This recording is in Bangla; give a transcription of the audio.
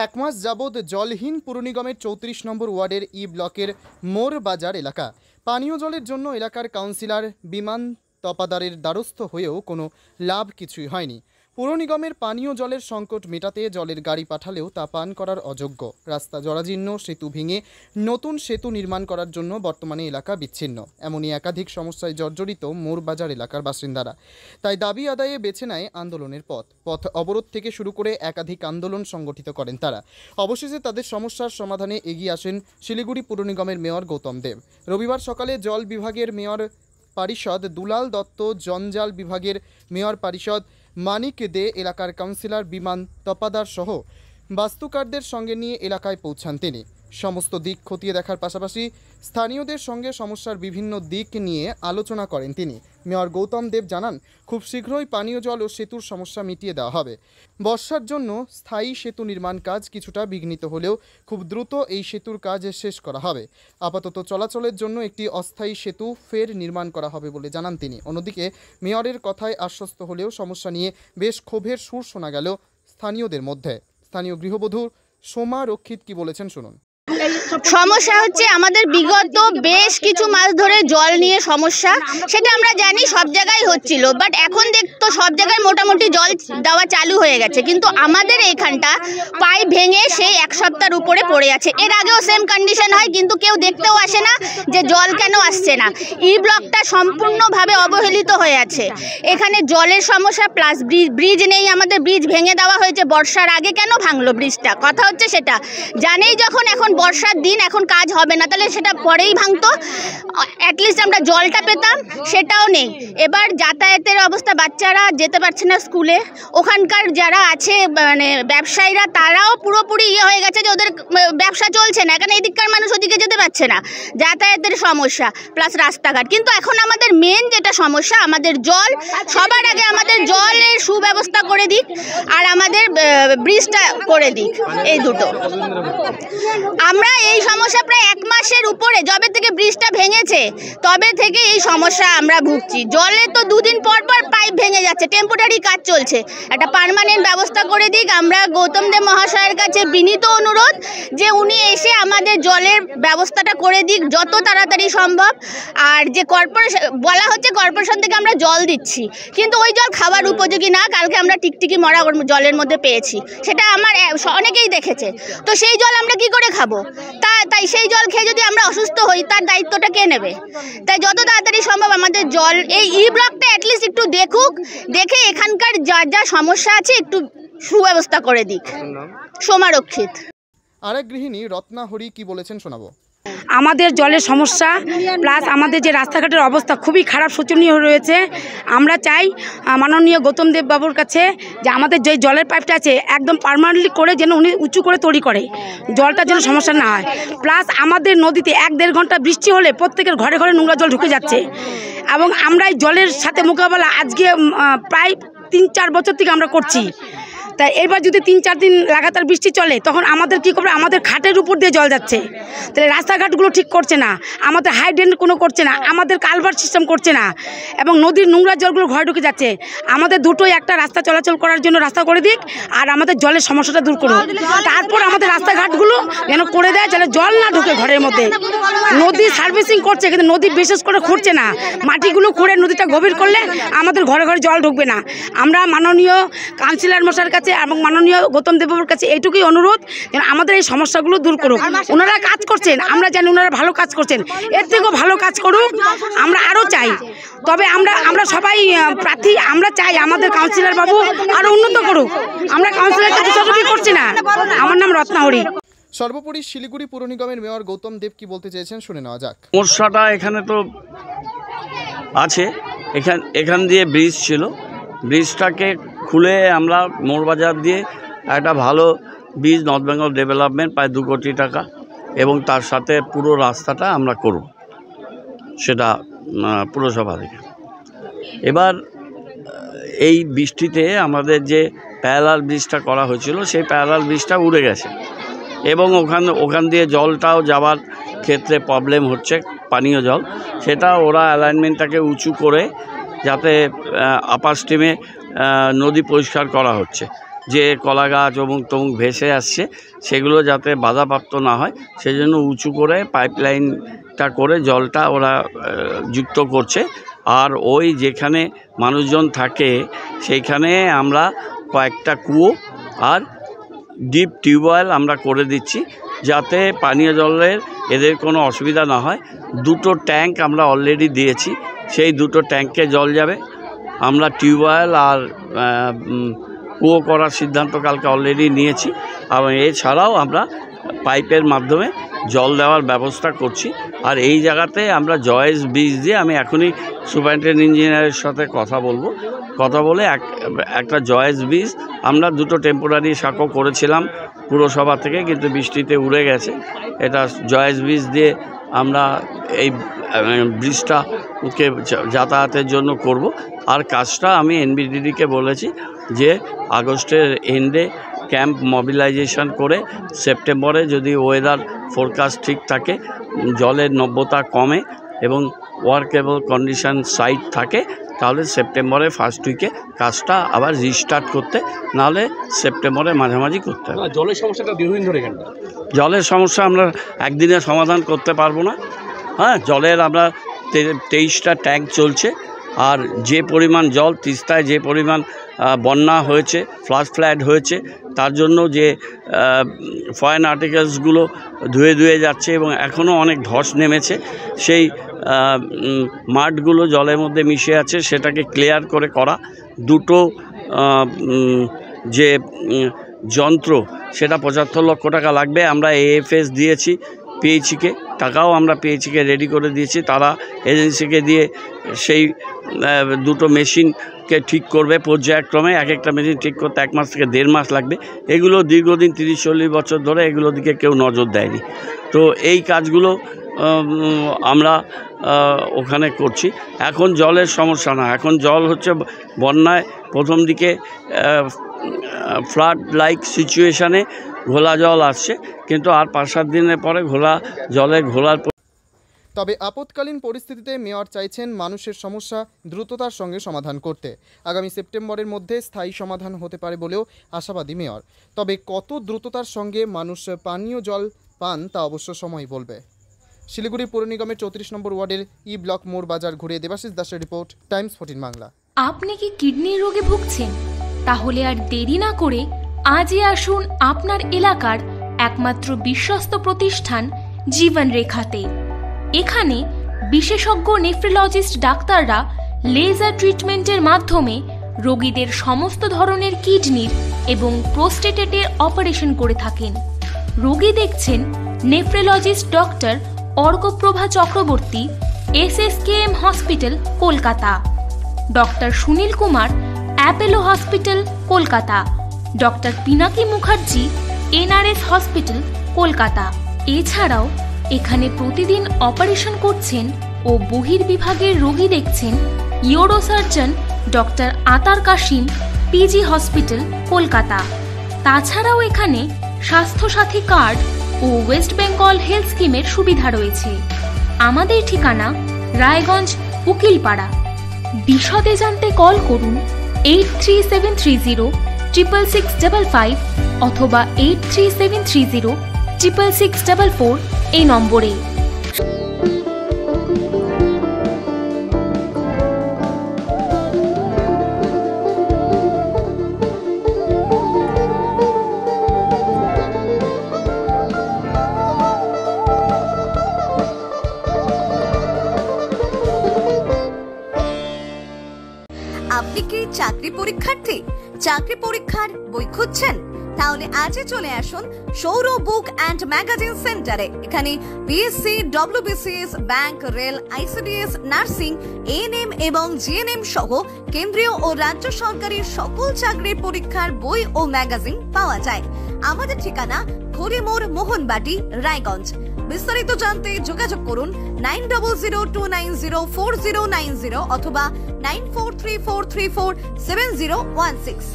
এক মাস যাবৎ জলহীন পুর নিগমের ৩৪ নম্বর ওয়ার্ডের ই ব্লকের মোড় বাজার এলাকা। পানীয় জলের জন্য এলাকার কাউন্সিলর বিমান তপাদারের দ্বারস্থ হয়েও কোনো লাভ কিছুই হয়নি। পুর নিগমের পানীয় জলের সংকট মেটাতে জলের গাড়ি পাঠালেও তা পান করার অযোগ্য। রাস্তা জরাজীর্ণ, সেতু ভেঙে নতুন সেতু নির্মাণ করার জন্য বর্তমানে এলাকা বিচ্ছিন্ন। এমনই একাধিক সমস্যায় জর্জরিত মোড়বাজার এলাকার বাসিন্দারা। তাই দাবি আদায়ে বেছে নেয় আন্দোলনের পথ অবরোধ থেকে শুরু করে একাধিক আন্দোলন সংগঠিত করেন তারা। অবশেষে তাদের সমস্যার সমাধানে এগিয়ে আসেন শিলিগুড়ি পুর নিগমের মেয়র গৌতম দেব। রবিবার সকালে জল বিভাগের মেয়র পারিষদ দুলাল দত্ত, জঞ্জাল বিভাগের মেয়র পারিষদ মানিক দে, এলাকার কাউন্সিলর বিমান তপাদার সহ বাস্তুকারদের সঙ্গে নিয়ে এলাকায় পৌঁছান তিনি। সমস্ত দিক খতিয়ে দেখার পাশাপাশি স্থানীয়দের সঙ্গে সমস্যার বিভিন্ন দিক নিয়ে আলোচনা করেন তিনি। মেয়র গৌতম দেব জানান, খুব শীঘ্রই পানীয় জল ও সেতুর সমস্যা মিটিয়ে দেওয়া হবে। বর্ষার জন্য স্থায়ী সেতু নির্মাণ কাজ কিছুটা বিঘ্নিত হলেও খুব দ্রুত এই সেতুর কাজ শেষ করা হবে। আপাতত চলাচলের জন্য একটি অস্থায়ী সেতু ফের নির্মাণ করা হবে বলে জানান তিনি। অন্যদিকে মেয়রের কথায় আশ্বস্ত হলেও সমস্যা নিয়ে বেশ ক্ষোভের সুর শোনা গেল স্থানীয়দের মধ্যে। স্থানীয় গৃহবধূ সোমা রক্ষিত কি বলেছেন শুনুন। সমস্যা হচ্ছে আমাদের বিগত বেশ কিছু মাস ধরে জল নিয়ে সমস্যা, সেটা আমরা জানি সব জায়গায় হচ্ছিল, বাট এখন দেখতো সব জায়গায় মোটামুটি জল দেওয়া চালু হয়ে গেছে, কিন্তু আমাদের এইখানটা পাইপ ভেঙে সেই এক সপ্তাহের উপরে পড়ে আছে। এর আগেও সেম কন্ডিশন হয়, কিন্তু কেউ দেখতেও আসে না যে জল কেন আসছে না। ই ব্লকটা সম্পূর্ণভাবে অবহেলিত হয়ে আছে। এখানে জলের সমস্যা প্লাস ব্রিজ নেই, আমাদের ব্রিজ ভেঙে দেওয়া হয়েছে। বর্ষার আগে কেন ভাঙলো ব্রিজটা? কথা হচ্ছে সেটা জানেই যখন এখন বর্ষার দিন, এখন কাজ হবে না, তাহলে সেটা পরেই ভাঙতো, অ্যাটলিস্ট আমরা জলটা পেতাম, সেটাও নেই। এবার যাতায়াতের অবস্থা, বাচ্চারা যেতে পারছে না স্কুলে, ওখানকার যারা আছে মানে ব্যবসায়ীরা তারাও পুরোপুরি হয়ে গেছে যে ওদের ব্যবসা চলছে না, এখানে এদিককার মানুষ ওদিকে যেতে পারছে না, যাতায়াতের সমস্যা প্লাস রাস্তাঘাট। কিন্তু এখন আমাদের মেন যেটা সমস্যা, আমাদের জল, সবার আগে আমাদের জলের সুব্যবস্থা করে দিক আর আমাদের ব্রিজটা করে দিক, এই দুটো। আমরা এই সমস্যা প্রায় এক মাসের উপরে, যবে থেকে ব্রিজটা ভেঙেছে তবে থেকে এই সমস্যা আমরা ভুগছি। জলে তো দুদিন পর পর পাইপ ভেঙে যাচ্ছে, টেম্পোরারি কাজ চলছে, একটা পার্মানেন্ট ব্যবস্থা করে দিক। আমরা গৌতম দেব মহাশয়ের কাছে বিনীত অনুরোধ যে উনি এসে আমাদের জলের ব্যবস্থাটা করে দিক যত তাড়াতাড়ি সম্ভব। আর যে কর্পোরেশন বলা হচ্ছে, কর্পোরেশন থেকে আমরা জল দিচ্ছি, কিন্তু ওই জল খাবার উপযোগী না। কালকে আমরা টিকটিকি মরা জলের মধ্যে পেয়েছি, সেটা আমার অনেকেই দেখেছে। তো সেই জল আমরা কি করে খাবো? তাই সেই জল খেয়ে যদি আমরা অসুস্থ হই, তার দায়িত্বটা কে নেবে? তাই যত তাড়াতাড়ি সম্ভব আমাদের জল, এই ই ব্লকটা অ্যাটলিস্ট একটু দেখুক, দেখে এখানকার যা সমস্যা আছে একটু সুব্যবস্থা করে দিক। সোমা রক্ষিত। আরেক গৃহিণী রত্না হরি কি বলেছেন শোনাবো। আমাদের জলের সমস্যা প্লাস আমাদের যে রাস্তাঘাটের অবস্থা খুবই খারাপ, শোচনীয় রয়েছে। আমরা চাই মাননীয় গৌতম দেব বাবুর কাছে যে আমাদের যে জলের পাইপটা আছে একদম পার্মানেন্টলি করে যেন উনি উঁচু করে তৈরি করে, জলটার জন্য সমস্যা না হয়। প্লাস আমাদের নদীতে 1-1.5 ঘন্টা বৃষ্টি হলে প্রত্যেকের ঘরে ঘরে নোংরা জল ঢুকে যাচ্ছে, এবং আমরা এই জলের সাথে মোকাবেলা আজকে প্রায় 3-4 বছর থেকে আমরা করছি। তাই এবার যদি 3-4 দিন লাগাতার বৃষ্টি চলে, তখন আমাদের কী করবে? আমাদের খাটের উপর দিয়ে জল যাচ্ছে, তাহলে রাস্তাঘাটগুলো ঠিক করছে না, আমাদের হাইড্রেন কোনো করছে না, আমাদের কালভার্ট সিস্টেম করছে না, এবং নদীর নোংরা জলগুলো ঘরে ঢুকে যাচ্ছে। আমাদের দুটোই একটা রাস্তা চলাচল করার জন্য রাস্তা করে দিক, আর আমাদের জলের সমস্যাটা দূর করুক। তারপর আমাদের রাস্তাঘাটগুলো যেন করে দেয়, যেন জল না ঢুকে ঘরের মধ্যে। নদী সার্ভিসিং করছে, কিন্তু নদী বিশেষ করে খুঁড়ছে না, মাটিগুলো খুঁড়ে নদীটা গভীর করলে আমাদের ঘরে ঘরে জল ঢুকবে না। আমরা মাননীয় কাউন্সিলর মশাইয়ের কাছে এবং মাননীয় গৌতম দেববাবুর কাছে এইটুকুই অনুরোধ যেন আমাদের এই সমস্যাগুলো দূর করুক। ওনারা কাজ করছেন, আমরা জানি ওনারা ভালো কাজ করছেন, এর থেকেও ভালো কাজ করুক, আমরা আরও চাই। তবে আমরা সবাই প্রার্থী, আমরা চাই আমাদের কাউন্সিলর বাবু আরও উন্নত করুক। আমরা কাউন্সিলর কাছে সবই করছি না। আমার নাম রত্না হরি। সর্বোপরি শিলিগুড়ি পুর নিগমের মেয়র গৌতম দেব কি বলতে চেয়েছেন শুনে নেওয়া যাক। সমস্যাটা এখানে তো আছে, এখান দিয়ে ব্রিজ ছিল, ব্রিজটাকে খুলে আমরা মোড়বাজার দিয়ে একটা ভালো ব্রিজ, নর্থ বেঙ্গল ডেভেলপমেন্ট প্রায় 2 কোটি টাকা, এবং তার সাথে পুরো রাস্তাটা আমরা করব, সেটা পুরসভা থেকে। এবার এই বৃষ্টিতে আমাদের যে প্যারালাল ব্রিজটা করা হয়েছিল, সেই প্যারালাল ব্রিজটা উড়ে গেছে, এবং ওখান দিয়ে জলটাও যাওয়ার ক্ষেত্রে প্রবলেম হচ্ছে, পানীয় জল। সেটা ওরা অ্যালাইনমেন্টটাকে উঁচু করে যাতে আপার স্ট্রিমে নদী পরিষ্কার করা হচ্ছে, যে কলা গাছ অমুক তমুক ভেসে আসছে সেগুলো যাতে বাধাপ্রাপ্ত না হয় সেজন্য উঁচু করে পাইপলাইনটা করে জলটা ওরা যুক্ত করছে। আর ওই যেখানে মানুষজন থাকে সেইখানে আমরা কয়েকটা কুয়ো আর ডিপ টিউবওয়েল আমরা করে দিচ্ছি যাতে পানীয় জলের এদের কোনো অসুবিধা না হয়। 2টো ট্যাঙ্ক আমরা অলরেডি দিয়েছি, সেই 2টো ট্যাঙ্কে জল যাবে। আমরা টিউবওয়েল আর কুয়ো করার সিদ্ধান্ত কালকে অলরেডি নিয়েছি, এবং এছাড়াও আমরা পাইপের মাধ্যমে জল দেওয়ার ব্যবস্থা করছি। আর এই জায়গাতে আমরা জয়েস ব্রিজ দিয়ে, আমি এখনই সুপারিনটেন্ডেন্ট ইঞ্জিনিয়ারের সাথে কথা বলে একটা জয়েস ব্রিজ আমরা 2টো টেম্পোরারি সাঁকো করেছিলাম পুরসভা থেকে, কিন্তু বৃষ্টিতে উড়ে গেছে। এটা জয়েস ব্রিজ দিয়ে আমরা এই ব্রিজটাকে যাতায়াতের জন্য করব। আর কাজটা আমি এনবিডিডিকে বলেছি যে আগস্টের এন্ডে ক্যাম্প মোবিলাইজেশন করে সেপ্টেম্বরে যদি ওয়েদার ফোরকাস্ট ঠিক থাকে, জলের নব্যতা কমে এবং ওয়ার্কেবল কন্ডিশন সাইট থাকে, তাহলে সেপ্টেম্বরে ফার্স্ট উইকে কাজটা আবার রিস্টার্ট করতে, নাহলে সেপ্টেম্বরে মাঝামাঝি করতে হবে। জলের সমস্যাটা দীর্ঘদিন ধরে কেন? জলের সমস্যা আমরা একদিনে সমাধান করতে পারবো না। হ্যাঁ, জলের আমরা 23টা ট্যাঙ্ক চলছে। আর যে পরিমাণ জল তিস্তায়, যে পরিমাণ বন্যা হয়েছে, ফ্লাড হয়েছে, তার জন্য যে ফরেন আর্টিকেলসগুলো ধুয়ে যাচ্ছে এবং এখনও অনেক ধস নেমেছে, সেই মাঠগুলো জলের মধ্যে মিশে আছে, সেটাকে ক্লিয়ার করে করা। 2টো যে যন্ত্র সেটা 75 লক্ষ টাকা লাগবে। আমরা এএফএস দিয়েছি পিএইচিকে, টাকাও আমরা পিএইচিকে রেডি করে দিয়েছি। তারা এজেন্সিকে দিয়ে সেই 2টো মেশিনকে ঠিক করবে পর্যায়ক্রমে। একটা মেশিন ঠিক করতে 1 মাস থেকে 1.5 মাস লাগবে। এগুলো দীর্ঘদিন 30-40 বছর ধরে এগুলোর দিকে কেউ নজর দেয়নি। তো এই কাজগুলো আমরা ওখানে করছি। এখন জলের সমস্যা না, এখন জল হচ্ছে বন্যায় প্রথম দিকে ফ্লাড লাইক সিচুয়েশানে ঘোলা জল আসছে, কিন্তু আর 5-7 দিনের পরে ঘোলার তবে আপৎকালীন পরিস্থিতিতে মেয়র চাইছেন মানুষের সমস্যা দ্রুততার সঙ্গে সমাধান করতে। আগামী সেপ্টেম্বরের মধ্যে স্থায়ী সমাধান হতে পারে বলেও আশাবাদী মেয়র। তবে কত দ্রুততার সঙ্গে মানুষ পানীয় জল পান তা অবশ্য সময় বলবে। শিলিগুড়ি পৌর নিগমের 34 নম্বর ওয়ার্ডের ই ব্লক মোড় বাজার ঘুরে দেবাশিস দাসের রিপোর্ট, টাইমস 14 বাংলা। আপনি কি কিডনির রোগে ভুগছেন? তাহলে আর দেরি না করে আজই আসুন আপনার এলাকার একমাত্র বিশ্বস্ত প্রতিষ্ঠান জীবন রেখাতে। এখানে বিশেষজ্ঞ নেফ্রোলজিস্ট ডাক্তাররা লেজার ট্রিটমেন্টের মাধ্যমে রোগীদের সমস্ত ধরনের কিডনির এবং প্রোস্টেটের অপারেশন করে থাকেন। রোগী দেখছেন nephrologist doctor Arkaprabha Chakraborty, SSKM hospital, Kolkata. Doctor Sunil Kumar, Apollo hospital, Kolkata. Doctor Pinaki Mukherjee, NRS hospital, Kolkata. এছাড়াও এখানে প্রতিদিন অপারেশন করছেন ও বহির্বিভাগের রোগী দেখছেন ইউরোসার্জন ডক্টর আতার কাশিম, PG হসপিটাল, কলকাতা। তাছাড়াও এখানে স্বাস্থ্যসাথী কার্ড ও ওয়েস্ট বেঙ্গল হেলথ স্কিমের সুবিধা রয়েছে। আমাদের ঠিকানা রায়গঞ্জ, উকিলপাড়া। বিশদে জানতে কল করুন 8373066655 অথবা 8373066644 এই নম্বরে। আপনি কি চাকরি পরীক্ষার্থী? চাকরি পরীক্ষার বই খুঁজছেন? তাহলে আজই চলে আসুন সৌর বুক অ্যান্ড ম্যাগাজিন সেন্টারে। এখানে BSc, WBCS, bank, rail, ICDS, nursing, ANM এবং GNM সহ কেন্দ্রীয় ও রাজ্য সরকারি সকল চাকরির পরীক্ষার বই ও ম্যাগাজিন পাওয়া যায়। আমাদের ঠিকানা ঘড়িমোড়, মোহনবাটি, রায়গঞ্জ। বিস্তারিত জানতে যোগাযোগ করুন 9002904090 অথবা 9434347016।